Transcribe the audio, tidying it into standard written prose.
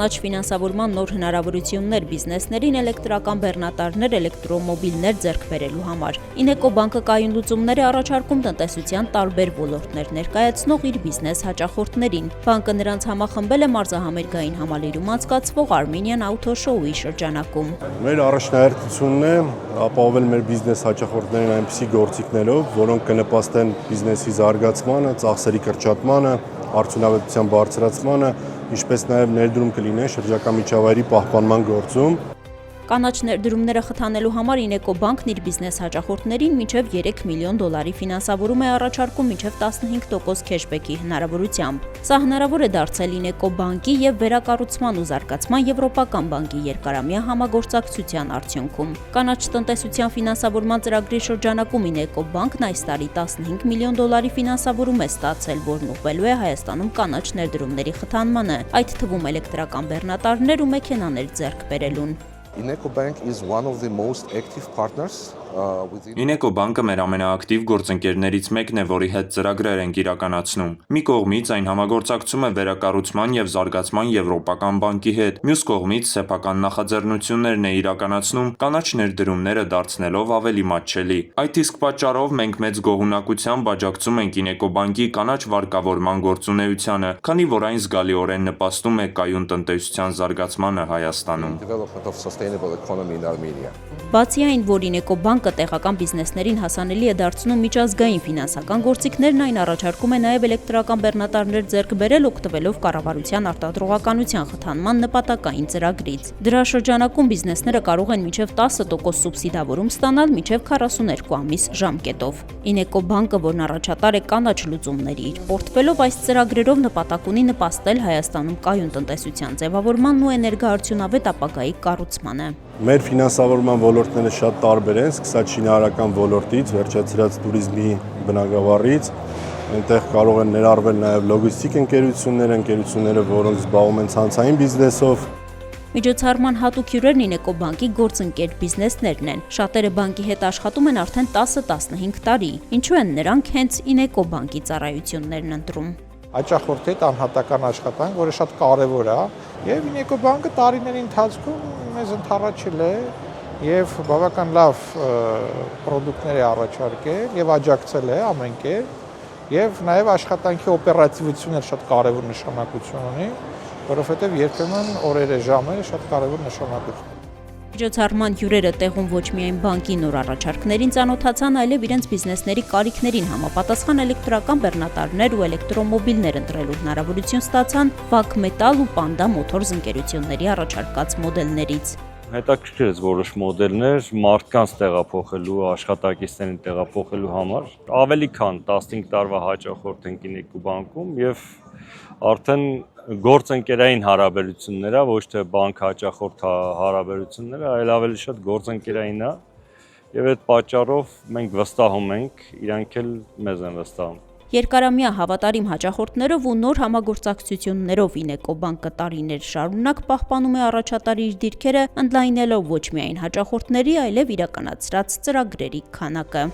կանաչ ֆինանսավորման նոր հնարավորություններ բիզնեսներին, էլեկտրական բեռնատարներ, էլեկտրոմոբիլներ ձեռք բերելու համար։ Ինեկո բանկը կայուն լուծումներ է առաջարկում տնտեսության տարբեր ոլորտներ ներկայացնող իր բիզնես հաճախորդներին։ Բանկը նրանց համախմբել է մարզահամերգային համալիրում անցկացվող Armenian Auto Show-ի շրջանակում։ Մեր առաջնահերթությունն է ապահովել մեր բիզնես հաճախորդներին այնպիսի գործիքներով, որոնք կնպաստեն բիզնեսի զարգացմանը, ծախսերի կրճատմանը, արդյունավետության բարձրացմանը, ինչպես նաև ներդրում կլինեն շրջակա միջավայրի պահպանման գործում։ Կանաչ ներդրումները խթանելու համար Ինեկո բանկն իր բիզնես հաճախորդներին մինչև 3 միլիոն դոլարի ֆինանսավորում է առաջարկում մինչև 15% քեշբեքի հնարավորությամբ։ Սա հնարավոր է դարձել Ինեկո բանկի եւ Վերակառուցման ու զարգացման Եվրոպական բանկի երկարամյա համագործակցության արդյունքում։ Կանաչ տնտեսության ֆինանսավորման ծրագրի շրջանակում Ինեկո բանկն այս տարի 15 միլիոն դոլարի ֆինանսավորում է ստացել, որն ուղղելու է Հայաստանում կանաչ ներդրումների խթանմանը, այդ թվում էլեկտրական բեռնատարներ ու մեքենաներ ձեռք բերելուն։ Ineco Bank is one of the most active partners within Ինեկո բանկը մեր ամենաակտիվ գործընկերներից մեկն է, որի հետ ծրագրեր ենք իրականացնում։ Մի կողմից այն համագործակցում է Վերակառուցման եւ Զարգացման Եվրոպական բանկի հետ, մյուս կողմից սեփական նախաձեռնություններն է իրականացնում կանաչ ներդրումները դարձնելով ավելի մատչելի։ Այդ իսկ պատճառով մենք մեծ գոհունակությամբ աջակցում ենք Ինեկո բանկի կանաչ վարկավորման գործունեությանը, քանի որ այն զգալիորեն նպաստում է կայուն տնտեսության զարգացմանը Հայաստանում։ development of sustainable economy in Armenia. Բացի այն, որ Ինեկո բանկը տեղական բիզնեսներին հասանելի է դարձնում միջազգային ֆինանսական գործիքներն, այն առաջարկում է նաև էլեկտրական բեռնատարներ ձեռք բերել օգտվելով կառավարության արտադրողականության խթանման նպատակային ծրագրից։ Դրա շրջանակում բիզնեսները կարող են մինչև 10% սուբսիդավորում ստանալ մինչև 42 ամիս ժամկետով։ Ինեկո բանկը, որն առաջատար է կանաչ լուծումների իր պորտֆելով, այս ծրագրերով նպատակ ունի նպաստել Հայաստանում կայուն տնտեսության ձևավորմանն ու էներգաարդյունավետ ապագայի կառուցմանը։ Մեր ֆինանսավորման ոլորտները շատ տարբեր են, սկսած շինարարական ոլորտից, վերջացրած туриզմի բնագավառից, այնտեղ կարող են ներառվել նաև լոգիստիկ ընկերությունները, որոնք զբաղվում են ցանցային բիզնեսով։ Միջոցառման հատուկ հյուրերն Ինեկո բանկի գործընկեր բիզնեսներն են։ Շատերը բանկի հետ աշխատում են արդեն 10-15 տարի։ Ինչու են նրանք հենց Ինեկո բանկի ծառայություններն ընտրում։ Հաճախորդի հետ անհատական աշխատանք, որը շատ կարևոր է, եւ Ինեկո բանկը տարիների ընթացքում մեզ ընդառաջել է եւ բավական լավ պրոդուկտներ է առաջարկել եւ աջակցել է ամեն կերպ եւ նաեւ աշխատանքի օպերատիվությունը շատ կարևոր նշանակություն ունի, որովհետեւ երբեմն օրերը, ժամերը շատ կարևոր նշանակություն ունեն։ Միջոցառման հյուրերը տեղում ոչ միայն բանկի նոր առաջարկներին ծանոթացան, այլև իրենց բիզնեսների կարիքներին համապատասխան էլեկտրական բեռնատարներ ու էլեկտրոմոբիլներ ընտրելու հնարավորություն ստացան Վակ Մետալ ու Պանդա Մոթորզ ընկերությունների առաջարկած մոդելներից։ Հետաքրքիր է որոշ մոդելներ մարդկանց տեղափոխելու, աշխատակիցներին տեղափոխելու համար։ Ավելի քան 15 տարվա հաճախորդ ենք Ինեկո բանկում եւ արդեն գործընկերային հարաբերություններ է, ոչ թե բանկ հաճախորդ հարաբերություններ, այլ ավելի շատ գործընկերային է եւ այդ պատճառով մենք վստահում ենք, իրանք էլ մեզ են վստահում։ Երկարամյա հավատարիմ հաճախորդներով ու նոր համագործակցություններով Ինեկո բանկը տարիներ շարունակ պահպանում է առաջատարի իր դիրքերը, ընդլայնելով ոչ միայն հաճախորդների, այլև իրականացրած ծրագրերի քանակը։